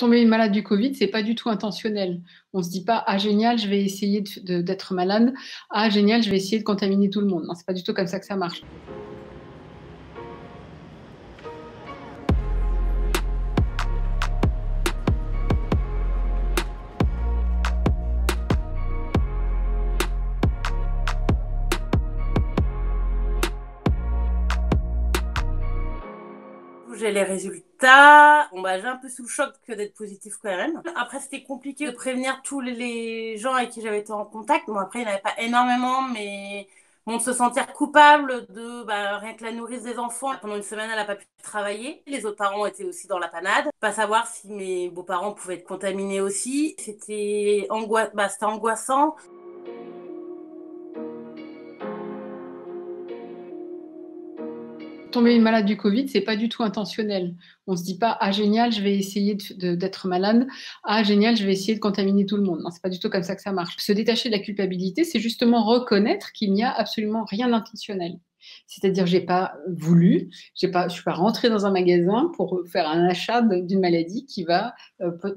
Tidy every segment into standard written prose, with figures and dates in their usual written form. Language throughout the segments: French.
Tomber malade du Covid, c'est pas du tout intentionnel. On se dit pas: «Ah génial, je vais essayer d'être malade. Ah génial, je vais essayer de contaminer tout le monde». Non, c'est pas du tout comme ça que ça marche. J'ai les résultats. Bon, bah, j'ai un peu sous le choc que d'être positif quand même. Après, c'était compliqué de prévenir tous les gens avec qui j'avais été en contact. Bon, après, il n'y en avait pas énormément, mais bon, de se sentir coupable de rien que la nourrice des enfants. Pendant une semaine, elle n'a pas pu travailler. Les autres parents étaient aussi dans la panade. Pas savoir si mes beaux-parents pouvaient être contaminés aussi. C'était angoissant. Tomber malade du Covid, c'est pas du tout intentionnel. On se dit pas: «Ah génial, je vais essayer d'être malade. Ah génial, je vais essayer de contaminer tout le monde». Non, c'est pas du tout comme ça que ça marche. Se détacher de la culpabilité, c'est justement reconnaître qu'il n'y a absolument rien d'intentionnel. C'est-à-dire, j'ai pas voulu, je suis pas rentrée dans un magasin pour faire un achat d'une maladie qui va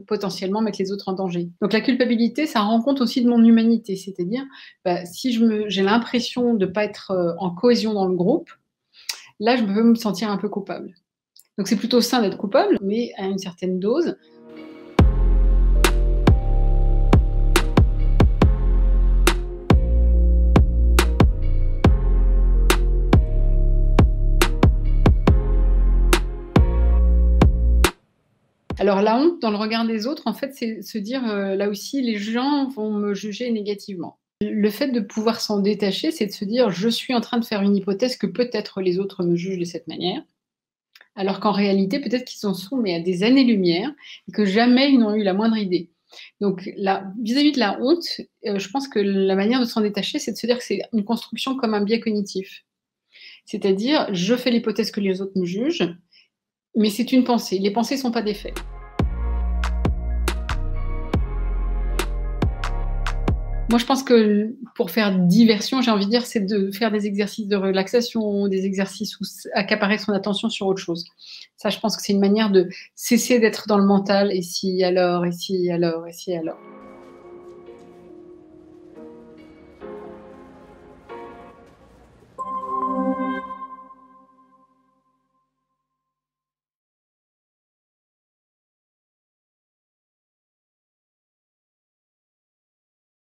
potentiellement mettre les autres en danger. Donc la culpabilité, ça rend compte aussi de mon humanité. C'est-à-dire, si j'ai l'impression de pas être en cohésion dans le groupe, là, je peux me sentir un peu coupable. Donc c'est plutôt sain d'être coupable, mais à une certaine dose. Alors la honte dans le regard des autres, en fait, c'est se dire, là aussi, les gens vont me juger négativement. Le fait de pouvoir s'en détacher, c'est de se dire: «Je suis en train de faire une hypothèse que peut-être les autres me jugent de cette manière». Alors qu'en réalité, peut-être qu'ils en sont, mais à des années-lumière et que jamais ils n'ont eu la moindre idée. Donc là, vis-à-vis de la honte, je pense que la manière de s'en détacher, c'est de se dire que c'est une construction comme un biais cognitif. C'est-à-dire, je fais l'hypothèse que les autres me jugent, mais c'est une pensée. Les pensées ne sont pas des faits. Moi, je pense que pour faire diversion, j'ai envie de dire, c'est de faire des exercices de relaxation, des exercices où accaparer son attention sur autre chose. Ça, je pense que c'est une manière de cesser d'être dans le mental, et si alors, et si alors, et si alors.